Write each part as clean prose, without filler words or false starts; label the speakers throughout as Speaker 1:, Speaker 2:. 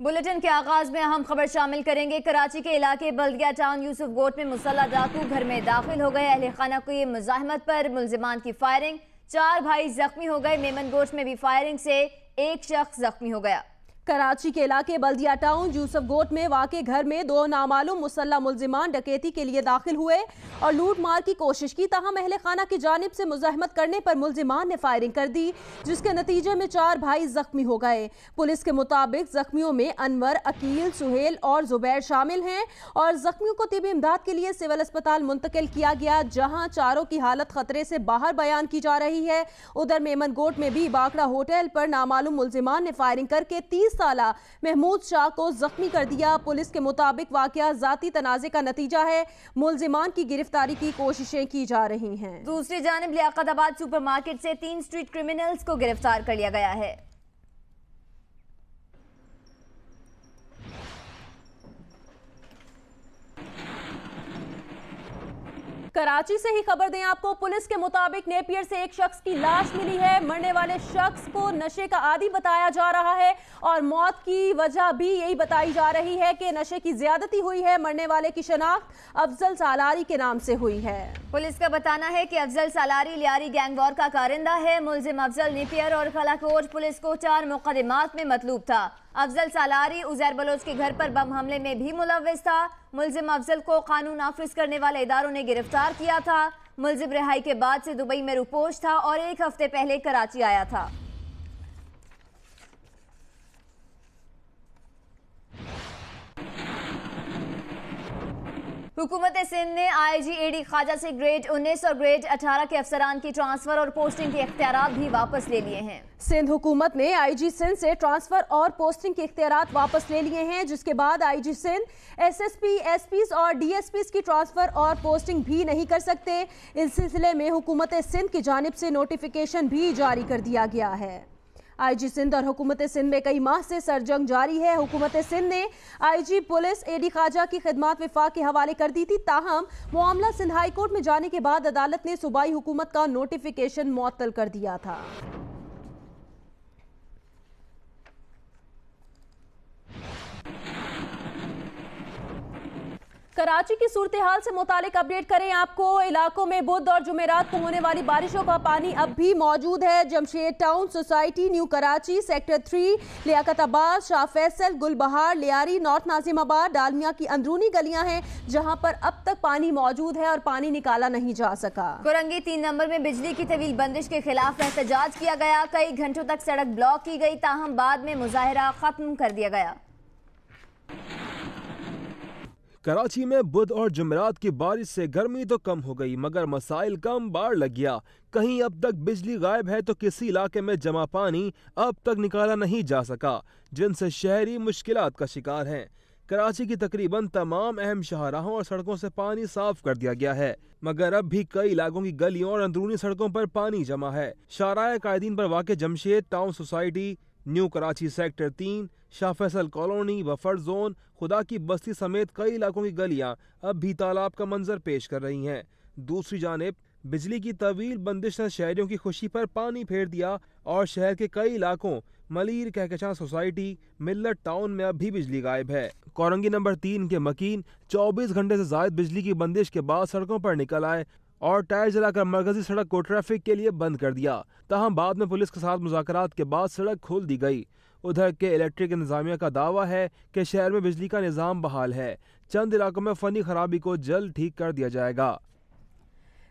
Speaker 1: Bulletin के आगाज में अहम खबर शामिल करेंगे। कराची के इलाके बल्दिया टाउन यूसुफ गोट में मुसल्ला डाकू घर में दाखिल हो गए। अहले खाना की मुजाहमत पर मुलजिमान की फायरिंग, 4 भाई जख्मी हो गए। मेमन गोट में भी फायरिंग से एक शख्स जख्मी हो गया।
Speaker 2: कराची के इलाके बल्दिया टाउन यूसुफ गोट में वाक़े घर में 2 नामालूम मुसल्ला मुलजिमान डकैती के लिए दाखिल हुए और लूट मार की कोशिश की। ताहम अहले खाना की जानिब से मुजाहमत करने पर मुलजिमान ने फायरिंग कर दी, जिसके नतीजे में 4 भाई जख्मी हो गए। पुलिस के मुताबिक जख्मियों में अनवर, अकील, सुहेल और जुबैर शामिल हैं और जख्मियों को तिबी इमदाद के लिए सिविल अस्पताल मुंतकिल किया गया, जहां चारों की हालत खतरे से बाहर बयान की जा रही है। उधर मेमन गोट में भी बाकड़ा होटल पर नामालूम मुलजिमान ने फायरिंग करके 30 साला महमूद शाह को जख्मी कर दिया। पुलिस के मुताबिक वाकया जाती तनाज़े का नतीजा है। मुलजिमान की गिरफ्तारी की कोशिशें की जा रही हैं।
Speaker 1: दूसरी जानिब लियाकताबाद सुपरमार्केट से 3 स्ट्रीट क्रिमिनल्स को गिरफ्तार कर लिया गया है।
Speaker 2: कराची से ही खबर दें आपको, पुलिस के मुताबिक नेपियर से एक शख्स की लाश मिली है। मरने वाले शख्स को नशे का आदी बताया जा रहा है और मौत की वजह भी यही बताई जा रही है कि नशे की ज्यादती हुई है। मरने वाले की शनाख्त अफजल सालारी के नाम से हुई है।
Speaker 1: पुलिस का बताना है कि Afzal salary Lyari gang war का कारिंदा है। मुलजिम अफजल नेपियर और खलाकोट पुलिस को 4 मुकदमात में मतलूब था। अफजल सालारी उजैर बलोच के घर पर बम हमले में भी मुलव्विस था। मुलजिम अफजल को कानून नाफिज करने वाले इदारों ने गिरफ्तार किया था। मुलजिम रिहाई के बाद से दुबई में रुपोश था और 1 हफ्ते पहले कराची आया था। हुकूमत सिंध ने आईजी एडी ख्वाजा से ग्रेड 19 और ग्रेड 18 के अफसरान की ट्रांसफर और पोस्टिंग के इख्तियारात भी वापस ले लिए हैं।
Speaker 2: सिंध हुकूमत ने आईजी सिंध से ट्रांसफर और पोस्टिंग के इख्तियारात वापस ले लिए हैं, जिसके बाद आईजी सिंध एसएसपी, एसपीज और डीएसपीज की ट्रांसफर और पोस्टिंग भी नहीं कर सकते। इस सिलसिले में हुकूमत सिंध की जानिब से नोटिफिकेशन भी जारी कर दिया गया है। आईजी सिंध और हुकूमत सिंध में कई माह से सरजंग जारी है। हुकूमत सिंध ने आईजी पुलिस एडी ख्वाजा की खिदमात विफाक के हवाले कर दी थी, ताहम मामला सिंध हाई कोर्ट में जाने के बाद अदालत ने सूबाई हुकूमत का नोटिफिकेशन मुअत्तल कर दिया था। कराची की सूरत हाल से मुतालिक अपडेट करें आपको। इलाकों में बुध और जुमेरात को होने वाली बारिशों का पानी अब भी मौजूद है। Jamshed town society, new Karachi, sector 3, Liaquatabad, Shah Faisal, Gulbahar, Lyari, north Nazimabad, Dalmia की अंदरूनी गलियां हैं जहां पर अब तक पानी मौजूद है और पानी निकाला नहीं जा सका।
Speaker 1: कोरंगी 3 नंबर में बिजली की तवील बंदिश के खिलाफ एहतजाज किया गया। कई घंटों तक सड़क ब्लॉक की गई, ताहम बाद में मुजाहिरा खत्म कर दिया गया।
Speaker 3: कराची में बुध और जुमेरात की बारिश से गर्मी तो कम हो गई, मगर मसाइल कम बाढ़ लग गया। कहीं अब तक बिजली गायब है तो किसी इलाके में जमा पानी अब तक निकाला नहीं जा सका, जिनसे शहरी मुश्किलात का शिकार हैं। कराची की तकरीबन तमाम अहम शाहराहों और सड़कों से पानी साफ कर दिया गया है, मगर अब भी कई इलाकों की गलियों और अंदरूनी सड़कों पर पानी जमा है। शाहराह कायदीन पर वाक़ Jamshed town society, new Karachi sector 3, Shah Faisal colony, buffer zone, खुदा की बस्ती समेत कई इलाकों की गलियां अब भी तालाब का मंजर पेश कर रही हैं। दूसरी जानिब बिजली की तवील बंदिश ने शहरियों की खुशी पर पानी फेर दिया और शहर के कई इलाकों मलीर, कहकशां सोसाइटी, मिल्लत टाउन में अब भी बिजली गायब है। कोरंगी नंबर 3 के मकीन 24 घंटे से जायद बिजली की बंदिश के बाद सड़कों पर निकल आए और टायर जलाकर मरकजी सड़क को ट्रैफिक के लिए बंद कर दिया। ताहम बाद में पुलिस के साथ मुज़ाकरात के बाद सड़क खोल दी गई। उधर के इलेक्ट्रिक इंतजामिया का दावा है कि शहर में बिजली का निज़ाम बहाल है। चंद इलाकों में फनी खराबी को जल्द ठीक कर दिया जाएगा।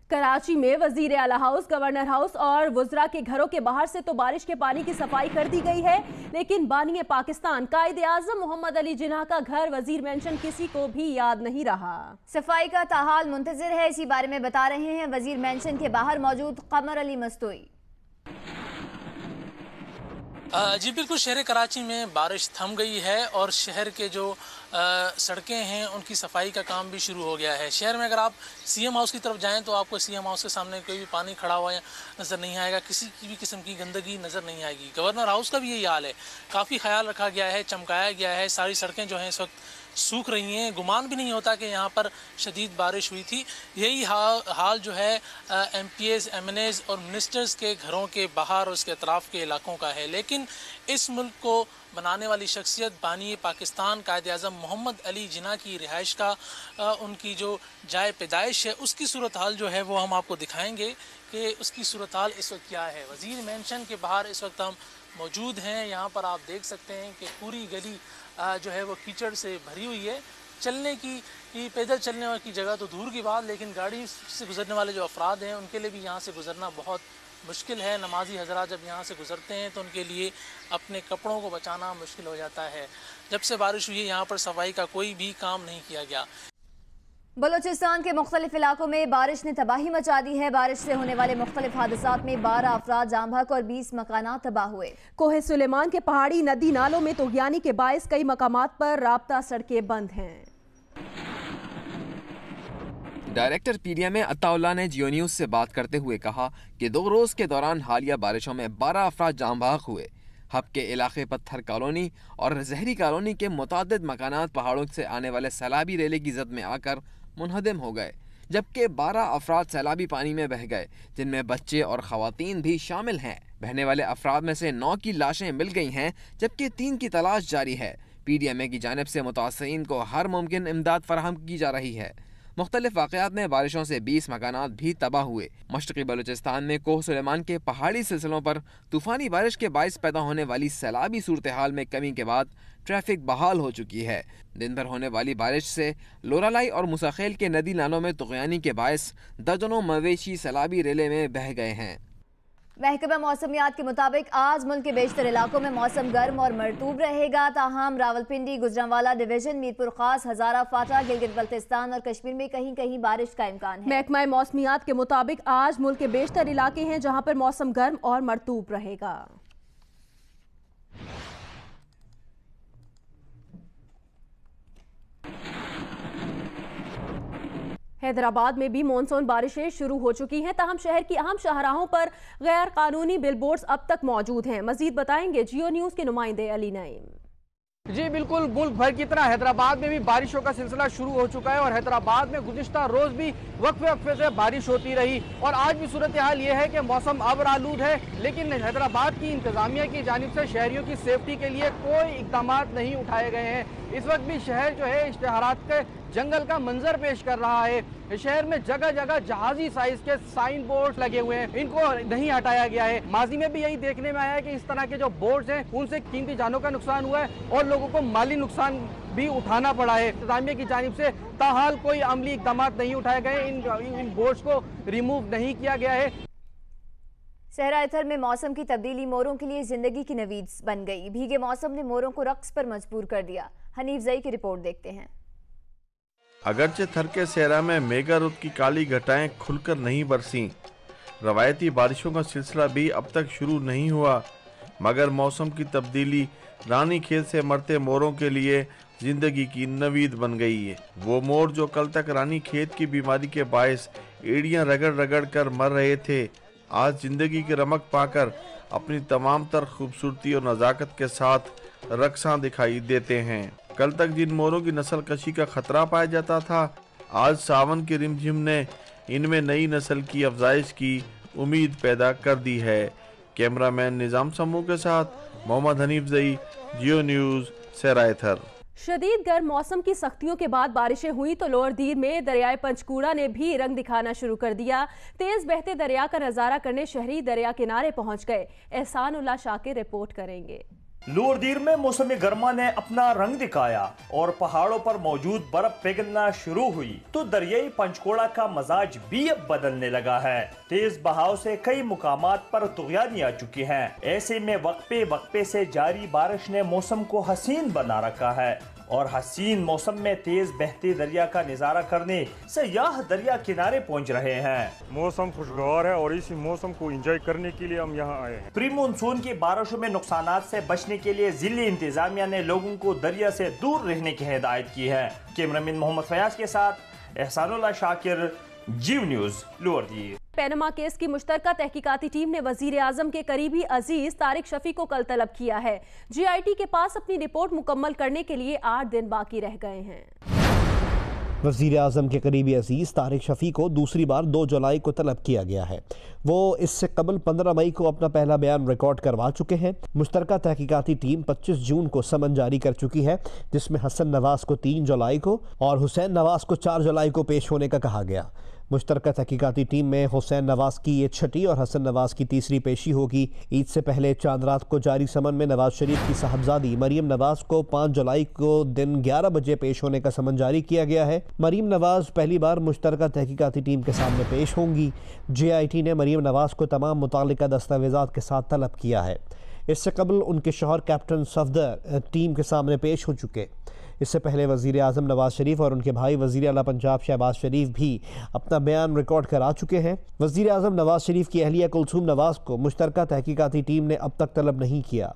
Speaker 2: कराची में वजीर आला हाउस, गवर्नर हाउस और वुज़रा के घरों के बाहर से तो बारिश के पानी की सफाई कर दी गई है, लेकिन बानी पाकिस्तान कायदे आज़म मोहम्मद अली जिन्ना का घर वजीर मेंशन किसी को भी याद नहीं रहा।
Speaker 1: सफाई का ताहाल मुंतजिर है, इसी बारे में बता रहे हैं वजीर मेंशन के बाहर मौजूद कमर अली मस्तोई।
Speaker 4: जी बिल्कुल, शहर कराची में बारिश थम गई है और शहर के जो सड़कें हैं उनकी सफाई का काम भी शुरू हो गया है। शहर में अगर आप सीएम हाउस की तरफ जाएं तो आपको सीएम हाउस के सामने कोई भी पानी खड़ा हुआ नज़र नहीं आएगा, किसी की भी किस्म की गंदगी नज़र नहीं आएगी। गवर्नर हाउस का भी यही हाल है, काफ़ी ख्याल रखा गया है, चमकाया गया है। सारी सड़कें जो हैं इस वक्त सूख रही हैं। गुमान भी नहीं होता कि यहाँ पर शदीद बारिश हुई थी। यही हाल जो है MPs, MNAs और मिनिस्टर्स के घरों के बाहर और उसके अतराफ़ के इलाकों का है। लेकिन इस मुल्क को बनाने वाली शख्सियत बानी पाकिस्तान कायद आज़म मोहम्मद अली जिन्ना की रिहाइश का उनकी जो जाए पैदाइश है उसकी सूरत हाल जो है वो हम आपको दिखाएंगे कि उसकी सूरत हाल इस वक्त क्या है। वज़ीर मेंशन के बाहर इस वक्त हम मौजूद हैं। यहाँ पर आप देख सकते हैं कि पूरी गली जो है वो कीचड़ से भरी हुई है। चलने की पैदल चलने की जगह तो दूर की बात, लेकिन गाड़ी से गुजरने वाले जो अफराद हैं उनके लिए भी यहाँ से गुजरना बहुत मुश्किल है। नमाजी हजरात जब यहाँ से गुजरते हैं तो उनके लिए अपने कपड़ों को बचाना मुश्किल हो जाता है। जब से बारिश हुई है यहाँ पर सफाई का कोई भी काम नहीं किया गया।
Speaker 1: बलूचिस्तान के मुख्तलिफ इलाकों में बारिश ने तबाही मचा दी है। बारिश से होने वाले मुख्तलिफ हादसात में 12 अफराद जाम बहक और 20 मकानात तबाह हुए।
Speaker 2: कोहे सुलेमान के पहाड़ी नदी नालों में तुग़यानी के बायस कई मकामात पर राब्ता सड़कें बंद हैं।
Speaker 5: डायरेक्टर पीडिया में अताउल्लाह ने जियो न्यूज से बात करते हुए कहा कि 2 रोज के दौरान हालिया बारिशों में 12 अफराद जाम बहक हुए। हब के इलाके पत्थर कॉलोनी और जहरी कॉलोनी के मुतादिद मकानात पहाड़ों से आने वाले सैलाबी रेले की जद में आकर मुनहदम हो गए, जबकि 12 अफराद सैलाबी पानी में बह गए, जिनमें बच्चे और खवातीन भी शामिल हैं। बहने वाले अफराद में से 9 की लाशें मिल गई हैं, जबकि 3 की तलाश जारी है। PDMA की जानिब से मुतासिरीन को हर मुमकिन इमदाद फराहम की जा रही है। मुख्तलिफ वाक़यात में बारिशों से 20 मकानात भी तबाह हुए। मशरक़ी बलूचिस्तान में कोह सुलेमान के पहाड़ी सिलसिलों पर तूफ़ानी बारिश के बायस पैदा होने वाली सैलाबी सूरत हाल में कमी के बाद ट्रैफिक बहाल हो चुकी है। दिन भर होने वाली बारिश से लोरालाई और मुसाखेल के नदी नालों में तुग़यानी के बायस दर्जनों मवेशी सैलाबी रेले में बह गए हैं।
Speaker 1: महकमा मौसमियात के मुताबिक आज मुल्क के बेशतर इलाकों में मौसम गर्म और मरतूब रहेगा। ताहम रावलपिंडी, गुजरांवाला डिवीजन, मीरपुर खास, हजारा, फाटा, गिलगित बल्तिस्तान और कश्मीर में कहीं कहीं बारिश का इम्कान है।
Speaker 2: महकमा मौसमियात के मुताबिक आज मुल्क के बेशतर इलाके हैं जहां पर मौसम गर्म और मरतूब रहेगा। हैदराबाद में भी मानसून बारिशें शुरू हो चुकी हैं, ताहम शहर की अहम शाहराहों पर गैर कानूनी बिलबोर्ड्स अब तक मौजूद हैं। मजीद बताएंगे जियो न्यूज के नुमाइंदे अली नईम।
Speaker 6: जी बिल्कुल, मुल्क भर की तरह हैदराबाद में भी बारिशों का सिलसिला शुरू हो चुका है और हैदराबाद में गुज़िश्ता रोज भी वक्फे वक्फे से बारिश होती रही और आज भी सूरत हाल ये है कि मौसम अब्र आलूद है, लेकिन हैदराबाद की इंतजामिया की जानिब से शहरियों की सेफ्टी के लिए कोई इकदाम नहीं उठाए गए हैं। इस वक्त भी शहर जो है इश्तिहारात के जंगल का मंजर पेश कर रहा है। शहर में जगह जगह जहाजी साइज के साइन बोर्ड लगे हुए हैं, इनको नहीं हटाया गया है। माजी में भी यही देखने में आया है कि इस तरह के जो बोर्ड्स हैं उनसे कीमती जानों का नुकसान हुआ है और लोगों को माली नुकसान भी उठाना पड़ा है। इंतजामिया की जानिब से ताहाल कोई अमली इकदाम नहीं उठाए गए, इन बोर्ड्स को रिमूव नहीं किया गया है।
Speaker 1: सहरा इथर में मौसम की तब्दीली मोरों के लिए जिंदगी की नवीद बन गई। भीगे मौसम ने मोरों को रक्स पर मजबूर कर दिया। हनीफ जई की रिपोर्ट देखते हैं।
Speaker 7: अगरचे थर के सहरा में मेगा रुत की काली घटाएं खुलकर नहीं बरसी, रवायती बारिशों का सिलसिला भी अब तक शुरू नहीं हुआ, मगर मौसम की तब्दीली रानी खेत से मरते मोरों के लिए जिंदगी की नवीद बन गई है। वो मोर जो कल तक रानी खेत की बीमारी के बायस एड़ियां रगड़ रगड़ कर मर रहे थे, आज जिंदगी की रमक पाकर अपनी तमाम तर खूबसूरती और नज़ाकत के साथ रक्सां दिखाई देते हैं। कल तक जिन मोरों की नस्ल कशी का खतरा पाया जाता था, आज सावन की रिमझिम ने इनमें नई नस्ल की अफजाइश की उम्मीद पैदा कर दी है। कैमरामैन निज़ाम समूह के साथ मोहम्मद हनीफ जई, जियो न्यूज़, सहराइथर।
Speaker 2: शदीद गर्म मौसम की सख्तियों के बाद बारिशें हुई तो लोअर दीर में दरियाए पंचकूड़ा ने भी रंग दिखाना शुरू कर दिया। तेज बहते दरिया का नजारा करने शहरी दरिया किनारे पहुंच गए। एहसानुल्लाह शाकिर रिपोर्ट करेंगे।
Speaker 8: लोअर दीर में मौसम गर्मा ने अपना रंग दिखाया और पहाड़ों पर मौजूद बर्फ पिघलना शुरू हुई तो दरियाई पंचकोड़ा का मजाज भी अब बदलने लगा है। तेज बहाव से कई मुकामात पर तुग़यानी आ चुकी है। ऐसे में वक्फे वक्फे से जारी बारिश ने मौसम को हसीन बना रखा है और हसीन मौसम में तेज बहते दरिया का नजारा करने सयाह दरिया किनारे पहुंच रहे हैं।
Speaker 9: मौसम खुशगवार है और इसी मौसम को एंजॉय करने के लिए हम यहाँ आए हैं।
Speaker 8: प्री मानसून की बारिशों में नुकसानात से बचने के लिए जिले इंतजामिया ने लोगों को दरिया से दूर रहने की हिदायत की है। कैमरामैन मोहम्मद फयाज के साथ एहसानुल्लाह शाकिर, जियो न्यूज़, लोअर दीर।
Speaker 2: पैनमा केस की मुश्तरका तहकीकाती टीम ने वजीर आजम के करीबी अजीज तारिक शफी को कल तलब किया है। GIT के पास अपनी रिपोर्ट मुकम्मल करने के लिए 8 दिन बाकी रह गए हैं।
Speaker 10: वज़ीर आज़म के करीबी अजीज़ तारिक शफ़ी को दूसरी बार 2 जुलाई को तलब किया गया है। वो इससे कबल 15 मई को अपना पहला बयान रिकॉर्ड करवा चुके हैं। मुश्तरका तहकीकाती टीम 25 जून को समन जारी कर चुकी है, जिसमें हसन नवाज को 3 जुलाई को और हुसैन नवाज को 4 जुलाई को पेश होने का कहा गया। मुश्तरका तहकीकाती टीम में हुसैन नवाज की ये 6ठी और हसन नवाज की 3री पेशी होगी। ईद से पहले चांद रात को जारी समन में नवाज शरीफ की साहबजादी मरीम नवाज को 5 जुलाई को दिन 11 बजे पेश होने का समन जारी किया गया है। मरीम नवाज पहली बार मुश्तरका तहकीकाती टीम के सामने पेश होंगी। GIT ने मरीम नवाज को तमाम मुतालिका दस्तावेज़ात के साथ तलब किया है। इससे कबल उनके शौहर कैप्टन सफदर टीम के सामने पेश हो चुके। इससे पहले वज़ीर आज़म नवाज शरीफ और उनके भाई वज़ीर आला पंजाब शहबाज शरीफ भी अपना बयान रिकॉर्ड करा चुके हैं। वज़ीर आज़म नवाज शरीफ की अहलिया कुलसूम नवाज को मुश्तरका तहकीकाती टीम ने अब तक तलब नहीं किया।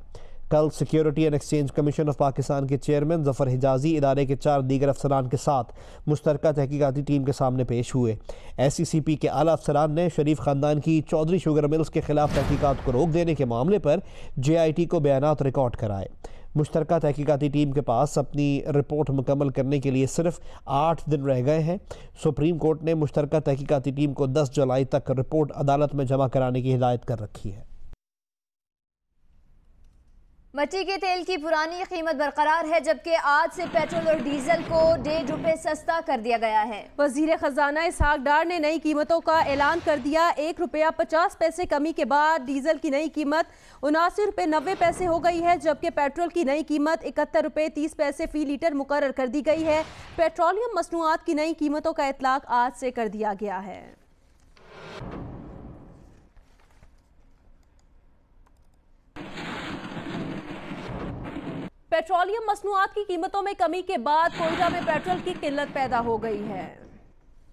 Speaker 10: कल security and exchange commission of Pakistan के चेयरमैन ज़फ़र हिजाजी इदारे के 4 दीगर अफसरान के साथ मुश्तरका तहकीकाती टीम के सामने पेश हुए। SCCP के आला अफसरान ने शरीफ ख़ानदान की चौधरी शुगर मिल्स के खिलाफ तहकीकात को रोक देने के मामले पर GIT को बयानात रिकॉर्ड कराए। मुश्तरका तहकीकाती टीम के पास अपनी रिपोर्ट मुकम्मल करने के लिए सिर्फ 8 दिन रह गए हैं। सुप्रीम कोर्ट ने मुश्तरका तहकीकाती टीम को 10 जुलाई तक रिपोर्ट अदालत में जमा कराने की हिदायत कर रखी है।
Speaker 1: मिट्टी के तेल की पुरानी कीमत बरकरार है, जबकि आज से पेट्रोल और डीजल को 1.5 रुपए सस्ता कर दिया गया है।
Speaker 2: वजीर खजाना इसहाक डार ने नई कीमतों का ऐलान कर दिया। 1 रुपया 50 पैसे कमी के बाद डीजल की नई कीमत 79 रुपये 90 पैसे हो गई है, जबकि पेट्रोल की नई कीमत 71 रुपये 30 पैसे फी लीटर मुकर्रर कर दी गई है। पेट्रोलियम मसनूआत की नई कीमतों का इतलाक आज से कर दिया गया है। पेट्रोलियम मसनूआत की कीमतों में कमी के बाद कोयटा में पेट्रोल की किल्लत पैदा हो गई है।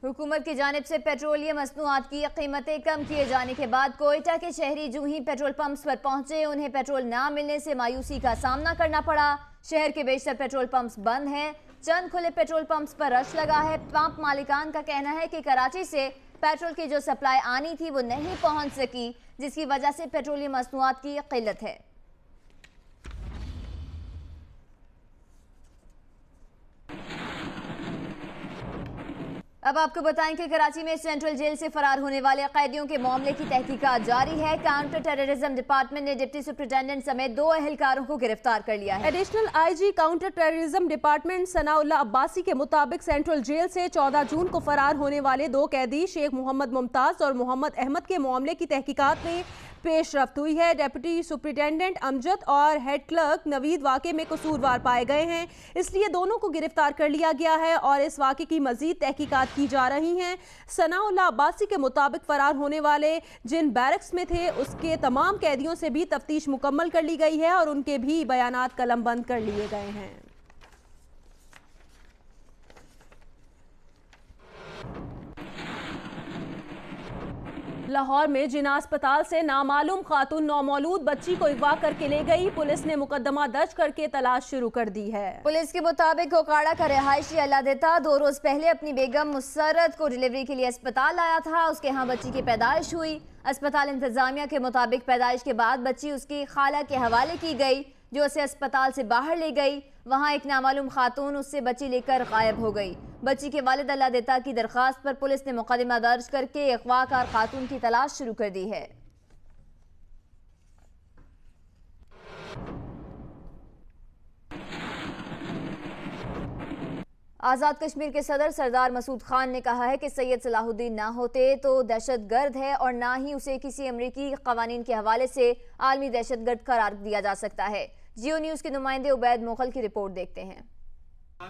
Speaker 1: हुकूमत की जानिब से पेट्रोलियम मसनूआत की कीमतें कम किए जाने के बाद कोयटा के शहरी जूं ही पेट्रोल पंप्स पर पहुंचे, उन्हें पेट्रोल ना मिलने से मायूसी का सामना करना पड़ा। शहर के बेशतर पेट्रोल पंप्स बंद हैं। चंद खुले पेट्रोल पंप्स पर रश लगा है। पंप मालिकान का कहना है कि कराची से पेट्रोल की जो सप्लाई आनी थी वो नहीं पहुंच सकी, जिसकी वजह से पेट्रोलियम मसनूआत की किल्लत है। अब आपको बताएं कि कराची में सेंट्रल जेल से फरार होने वाले कैदियों के मामले की तहकीकात जारी है। काउंटर टेररिज्म डिपार्टमेंट ने डिप्टी सुपरिटेंडेंट समेत 2 एहलकारों को गिरफ्तार कर लिया है।
Speaker 2: Additional IG counter terrorism department Sanaullah Abbasi के मुताबिक सेंट्रल जेल से 14 जून को फरार होने वाले 2 कैदी शेख मोहम्मद मुमताज और मोहम्मद अहमद के मामले की तहकीकात में पेशरफ्त हुई है। डिप्टी सुपरिटेंडेंट अमजद और हेड क्लर्क नवीद वाक़े में कसूरवार पाए गए हैं, इसलिए दोनों को गिरफ्तार कर लिया गया है और इस वाक़े की मजीद तहकीकात की जा रही हैं। सनाउल्लाह अब्बासी के मुताबिक फरार होने वाले जिन बैरक्स में थे उसके तमाम कैदियों से भी तफ्तीश मुकम्मल कर ली गई है और उनके भी बयानात कलमबंद कर लिए गए हैं। लाहौर में जिना अस्पताल से नामालूम खातून नौमौलूद बच्ची को अगवा करके ले गई। पुलिस ने मुकदमा दर्ज करके तलाश शुरू कर दी है।
Speaker 1: पुलिस के मुताबिक कोकाड़ा का रिहायशी अल्लादेता 2 रोज पहले अपनी बेगम मुसर्रत को डिलीवरी के लिए अस्पताल लाया था। उसके यहाँ बच्ची की पैदाइश हुई। अस्पताल इंतजामिया के मुताबिक पैदाइश के बाद बच्ची उसकी खाला के हवाले की गई, जो उसे अस्पताल से बाहर ले गई। वहां एक नामालूम खातून उससे बच्ची लेकर गायब हो गई। बच्ची के वालिद अल्लादेता की दरख्वास्त पर पुलिस ने मुकदमा दर्ज करके अगवाकार खातून की तलाश शुरू कर दी है। आज़ाद कश्मीर के सदर सरदार मसूद खान ने कहा है कि सैयद सलाहुद्दीन ना होते तो दहशतगर्द है और ना ही उसे किसी अमरीकी कवानीन के हवाले से आलमी दहशतगर्द करार दिया जा सकता है। जियो न्यूज़ के नुमाइंदे उबैद मोगल की रिपोर्ट देखते हैं।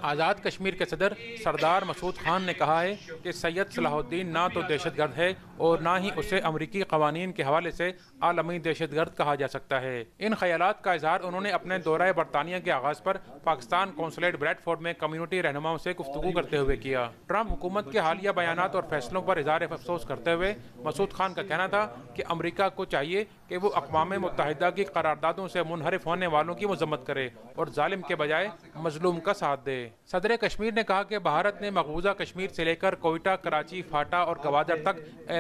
Speaker 11: आज़ाद कश्मीर के सदर सरदार मसूद खान ने कहा है कि सैयद सलाहुद्दीन ना तो दहशतगर्द है और ना ही उसे अमरीकी कवानीन के हवाले से आलमी दहशतगर्द कहा जा सकता है। इन ख्यालात का इजहार उन्होंने अपने दौरा बरतानिया के आगाज़ पर पाकिस्तान कौंसलेट ब्रैडफोर्ड में कम्युनिटी रहनुमाओं से गुफ्तगू करते हुए किया। ट्रंप हुकूमत के हालिया बयानात और फैसलों पर इजहार अफसोस करते हुए मसूद खान का कहना था कि अमरीका को चाहिए कि वो अक़वाम मुत्तहिदा की करारदादों से मुनहरिफ होने वालों की मजम्मत करे और जालिम के बजाय मजलूम का साथ दे। सदर कश्मीर ने कहा कि भारत ने मकबूजा कश्मीर से लेकर कोयटा, कराची, फाटा और गवादर तक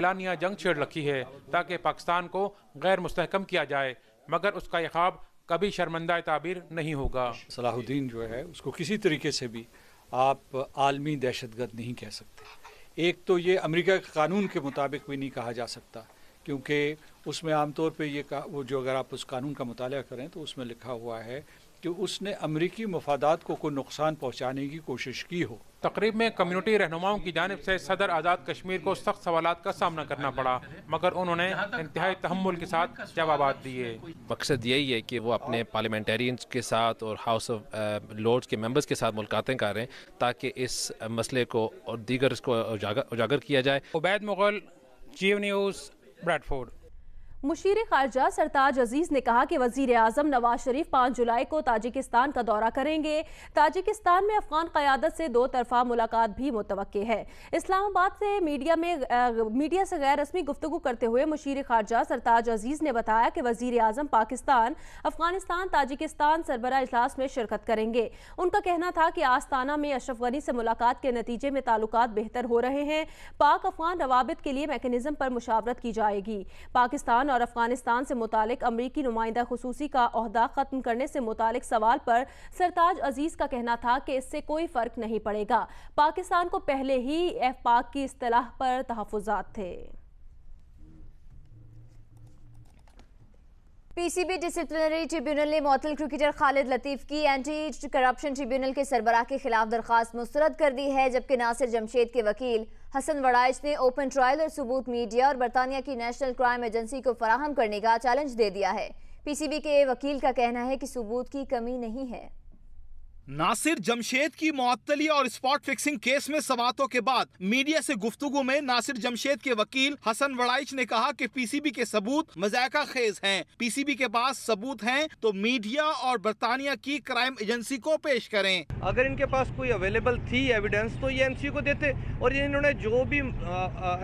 Speaker 11: एलानिया जंग छेड़ रखी है ताकि पाकिस्तान को गैर मुस्तहकम किया जाए, मगर उसका यह ख्वाब कभी शर्मिंदा ताबीर नहीं होगा।
Speaker 12: सलाहुद्दीन जो है उसको किसी तरीके से भी आप आलमी दहशतगर्द नहीं कह सकते। एक तो ये अमेरिका के कानून के मुताबिक भी नहीं कहा जा सकता, क्योंकि उसमें आमतौर पे ये वो जो अगर आप उस कानून का मुताला करें तो उसमें लिखा हुआ है कि उसने अमरीकी मफादात को कोई नुकसान पहुँचाने की कोशिश की हो।
Speaker 11: तकरीब में कम्युनिटी रहनुमाओं की जानिब से सदर आज़ाद कश्मीर को सख्त सवालात का सामना करना पड़ा, मगर उन्होंने इंतहाई तहम्मुल के साथ जवाबात दिए।
Speaker 13: मकसद यही है कि वो अपने पार्लियामेंटेरियंस के साथ और हाउस ऑफ लॉर्ड्स के मेंबर्स के साथ मुलाकातें कर रहे हैं ताकि इस मसले को और दीगर इसको उजागर किया जाए।
Speaker 11: उबैद मुगल, जियो न्यूज़, ब्रैडफोर्ड।
Speaker 2: मुशीर खारजा सरताज अजीज ने कहा कि वजीर आजम नवाज शरीफ 5 जुलाई को ताजिकिस्तान का दौरा करेंगे। ताजिकिस्तान में अफगान क़यादत से 2 तरफा मुलाकात भी मुतवक्के है। इस्लामाबाद से मीडिया से गैर रस्मी गुफ्तगू करते हुए मुशीर खारजा सरताज अजीज ने बताया कि वजीर आजम पाकिस्तान, अफगानिस्तान, ताजिकिस्तान सरबरा इजलास में शिरकत करेंगे। उनका कहना था कि आस्ताना में अशरफ गनी से मुलाकात के नतीजे में ताल्लुकात बेहतर हो रहे हैं। पाक अफगान रवाबित के लिए मैकेनिज्म पर मुशावरत की जाएगी। पाकिस्तान और अफगानिस्तान से मुतालिक अमरीकी नुमाइंदा खुसूसी का ओहदा खत्म करने से मुतालिक सवाल पर सरताज अजीज का कहना था कि इससे कोई फर्क नहीं पड़ेगा। पाकिस्तान को पहले ही एफ-पाक की इस्तिलाह पर तहफ़्फ़ुज़ात थे।
Speaker 1: पीसीबी डिसिप्लिनरी ट्रिब्यूनल ने मुअत्तल क्रिकेटर खालिद लतीफ की एंटी करप्शन ट्रिब्यूनल के सरबराह के खिलाफ दरखास्त मुस्तरद कर दी है, जबकि नासिर जमशेद के वकील हसन वड़ाइच ने ओपन ट्रायल और सबूत मीडिया और बरतानिया की नेशनल क्राइम एजेंसी को फराहम करने का चैलेंज दे दिया है। पीसीबी के वकील का कहना है कि सबूत की कमी नहीं है।
Speaker 14: नासिर जमशेद की मुअत्तली और स्पॉट फिक्सिंग केस में सवालों के बाद मीडिया से गुफ्तगू में नासिर जमशेद के वकील हसन वड़ाइच ने कहा कि पीसीबी के सबूत मजायका खेज हैं। पीसीबी के पास सबूत हैं तो मीडिया और बरतानिया की क्राइम एजेंसी को पेश करें।
Speaker 6: अगर इनके पास कोई अवेलेबल थी एविडेंस तो ये एनसीए को देते, और ये इन्होंने जो भी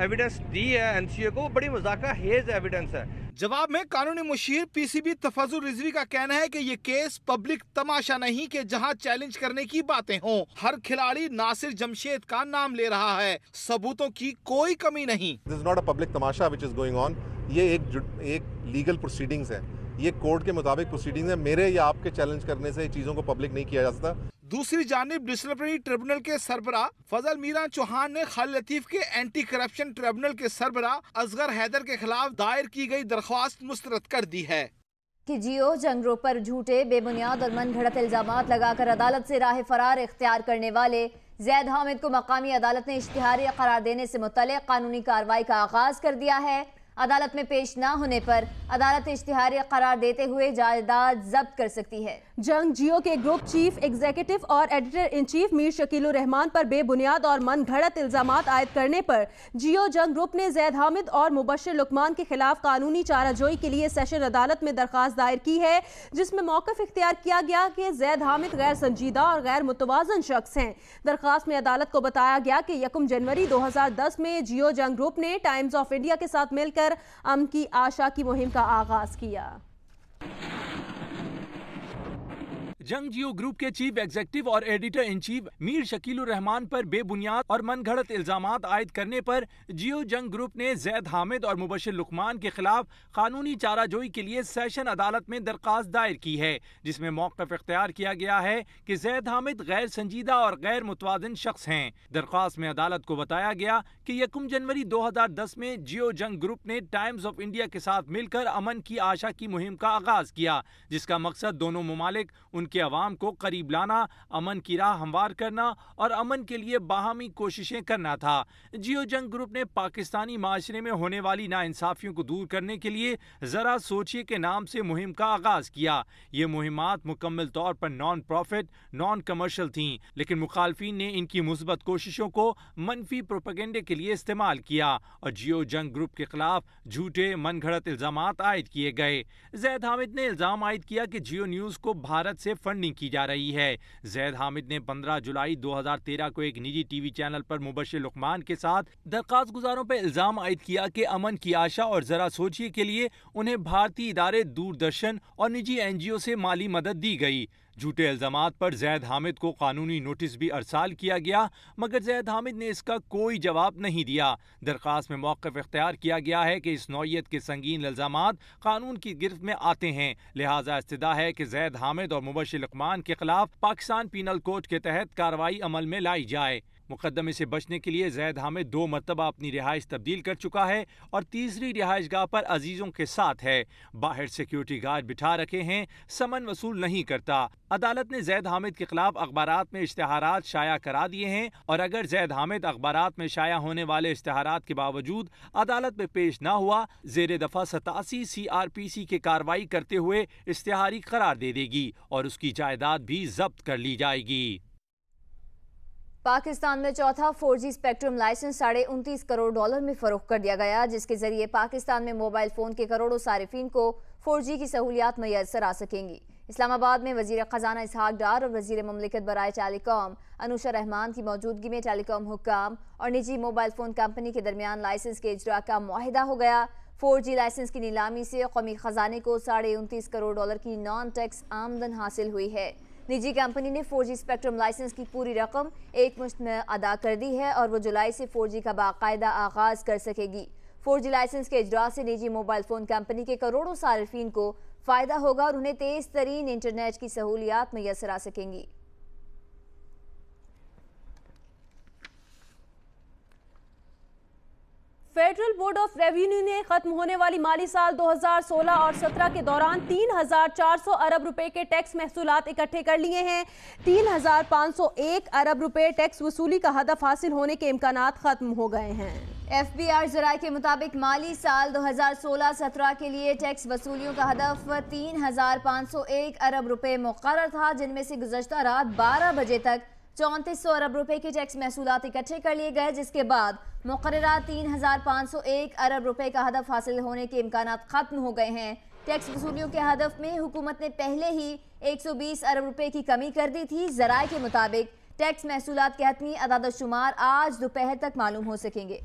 Speaker 6: एविडेंस दी है एनसीए को, बड़ी मजाका हेज एविडेंस है।
Speaker 14: जवाब में कानूनी मुशीर पीसीबी तफाजुल रिजवी का कहना है कि ये केस पब्लिक तमाशा नहीं कि जहां चैलेंज करने की बातें हों। हर खिलाड़ी नासिर जमशेद का नाम ले रहा है, सबूतों की कोई कमी नहीं।
Speaker 15: This is not a public Tamasha which is going on. ये एक लीगल प्रोसीडिंग्स है, ये कोर्ट के मुताबिक प्रोसीडिंग्स है। मेरे या आपके चैलेंज करने से चीजों को पब्लिक नहीं किया जा सकता।
Speaker 14: दूसरी जानिब डिसिप्लिनरी ट्रिब्यूनल के सरबरा फजल मीरा चौहान ने खालिद लतीफ के एंटी करप्शन ट्रिब्यूनल के सरबरा असगर हैदर के खिलाफ दायर की गई दरख्वास्त मुस्तरद कर दी है
Speaker 1: कि जियो जंग ग्रुप पर झूठे, बेबुनियाद और मनगढ़ंत इल्जामात लगाकर अदालत से राह फरार इख्तियार करने वाले जैद हामिद को मकामी अदालत ने इश्तिहारी करार देने से मुतल्लिक़ कानूनी कार्रवाई का आगाज कर दिया है। अदालत में पेश न होने पर अदालत इश्तिहारी करार देते हुए जायदाद जब्त कर सकती है।
Speaker 2: जंग जियो के ग्रुप चीफ एग्जीक्यूटिव और editor in chief Mir Shakeel Rahman पर बेबुनियाद और मनगढ़ंत इल्जामात आयद करने पर जियो जंग ग्रुप ने जैद हामिद और मुबश्शिर लुकमान के खिलाफ कानूनी चाराजोई के लिए सेशन अदालत में दरखास्त दायर की है, जिसमें मौक़िफ़ इख्तियार किया गया कि जैद हामिद गैर संजीदा और गैर मुतवाज़न शख्स हैं। दरखास्त में अदालत को बताया गया कि 1 जनवरी 2010 में जियो जंग ग्रुप ने टाइम्स ऑफ इंडिया के साथ मिलकर अमन की आशा की मुहिम का आगाज किया।
Speaker 16: जंग जियो ग्रुप के चीफ एग्जीक्यूटिव और editor in chief Mir Shakeel Rahman पर बेबुनियाद और मनगढ़ंत इल्जामात आयद करने पर जियो जंग ग्रुप ने जैद हामिद और मुबश्शिर लुकमान के खिलाफ कानूनी चाराजोई के लिए सेशन अदालत में दरखास्त दायर की है, जिसमें मौक़िफ़ इख्तियार किया गया है कि जैद हामिद गैर संजीदा और गैर मुतवाज़िन शख्स हैं। दरखास्त में अदालत को बताया गया कि 1 जनवरी 2010 में जियो जंग ग्रुप ने टाइम्स ऑफ इंडिया के साथ मिलकर अमन की आशा की मुहिम का आगाज किया, जिसका मकसद दोनों ममालिक उनके अवाम को करीब लाना, अमन की राह हमवार करना और अमन के लिए बाहमी कोशिशें करना था। जियो जंग ग्रुप ने पाकिस्तानी माशरे में होने वाली नाइंसाफियों को दूर करने के लिए जरा सोचिए के नाम से मुहिम का आगाज किया। ये मुहिमात मुकम्मल तौर पर नॉन प्रॉफिट, नॉन कमर्शियल थीं, लेकिन मुखालफीन ने इनकी मुस्बत कोशिशों को मनफी प्रोपेगेंडे के लिए इस्तेमाल किया और जियो जंग ग्रुप के खिलाफ झूठे मनगढ़ंत इल्जामात आयद किए गए। जैद हामिद ने इल्जाम आयद किया कि जियो न्यूज़ को भारत से फंडिंग की जा रही है। जैद हामिद ने 15 जुलाई 2013 को एक निजी टीवी चैनल पर मुबश्शिर लुकमान के साथ दरखास्त गुजारों पर इल्जाम आयद किया कि अमन की आशा और जरा सोचिए के लिए उन्हें भारतीय इदारे दूरदर्शन और निजी NGO से माली मदद दी गई। झूठे इल्जामात पर जैद हामिद को कानूनी नोटिस भी अरसाल किया गया, मगर जैद हामिद ने इसका कोई जवाब नहीं दिया। दरखास्त में मौक़िफ़ इख्तियार किया गया है कि इस नौइयत के संगीन इल्जामात कानून की गिरफ्त में आते हैं, लिहाजा इस्तदा है कि जैद हामिद और मुबश्शिर लुक़मान के खिलाफ पाकिस्तान पीनल कोड के तहत कार्रवाई अमल में लाई जाए। मुकदमे से बचने के लिए जैद हामिद 2 मरतबा अपनी रिहाइश तब्दील कर चुका है और तीसरी रिहाइश गाह पर अजीजों के साथ है। बाहर सिक्योरिटी गार्ड बिठा रखे हैं, समन वसूल नहीं करता। अदालत ने जैद हामिद के खिलाफ अखबारात में इश्तिहारात शाया करा दिए हैं और अगर जैद हामिद अखबारात में शाया होने वाले इश्तिहारात के बावजूद अदालत में पेश न हुआ, जेर दफा 87 CRPC के कार्रवाई करते हुए इश्तिहारी करार दे देगी और उसकी जायदाद भी जब्त कर ली जाएगी।
Speaker 1: पाकिस्तान में चौथा 4G स्पेक्ट्रम लाइसेंस $29.5 करोड़ में फरोख्त कर दिया गया, जिसके जरिए पाकिस्तान में मोबाइल फोन के करोड़ों सारिफिन को 4G की सहूलियात मैसर आ सकेंगी। इस्लामाबाद में वजीर खजाना इसहाक डार और वजीर ममलिकत बराए टेलीकॉम अनुशा रहमान की मौजूदगी में टेलीकॉम हुक्काम और निजी मोबाइल फोन कंपनी के दरमियान लाइसेंस के इजरा का मुआहिदा हो गया। 4G लाइसेंस की नीलामी से कौमी खजाने को $29.5 करोड़ की नॉन टैक्स आमदन हासिल हुई है। निजी कंपनी ने 4G स्पेक्ट्रम लाइसेंस की पूरी रकम एक मुश्त में अदा कर दी है और वो जुलाई से 4G का बाकायदा आगाज कर सकेगी। 4G लाइसेंस के इजरा से निजी मोबाइल फोन कंपनी के करोड़ों सारिफिन को फायदा होगा और उन्हें तेज तरीन इंटरनेट की सहूलियात मैसर आ सकेंगी।
Speaker 2: फेडरल बोर्ड ऑफ रेवेन्यू ने खत्म होने वाली माली साल 2016 और 17 के दौरान 3,400 अरब रुपए के टैक्स महसूलात इकट्ठे कर लिए हैं। 3,501 अरब रुपए टैक्स वसूली का हदफ हासिल होने के इम्कानात खत्म हो गए हैं।
Speaker 1: FBI ज़राए के मुताबिक माली साल 2016-17 के लिए टैक्स वसूलियों का हदफ 3,501 अरब रुपए मुकर्रर था, जिनमें से गुज़श्ता रात 12 बजे तक 3400 अरब रुपए के टैक्स महसूलात इकट्ठे कर लिए गए, जिसके बाद मुकर्ररा 3,501 अरब रुपए का हदफ हासिल होने के इम्कानात खत्म हो गए हैं। टैक्स वसूलियों के हदफ में हुकूमत ने पहले ही 120 अरब रुपए की कमी कर दी थी। ज़राए के मुताबिक टैक्स महसूलात के हतमी अदाद शुमार आज दोपहर तक मालूम हो सकेंगे।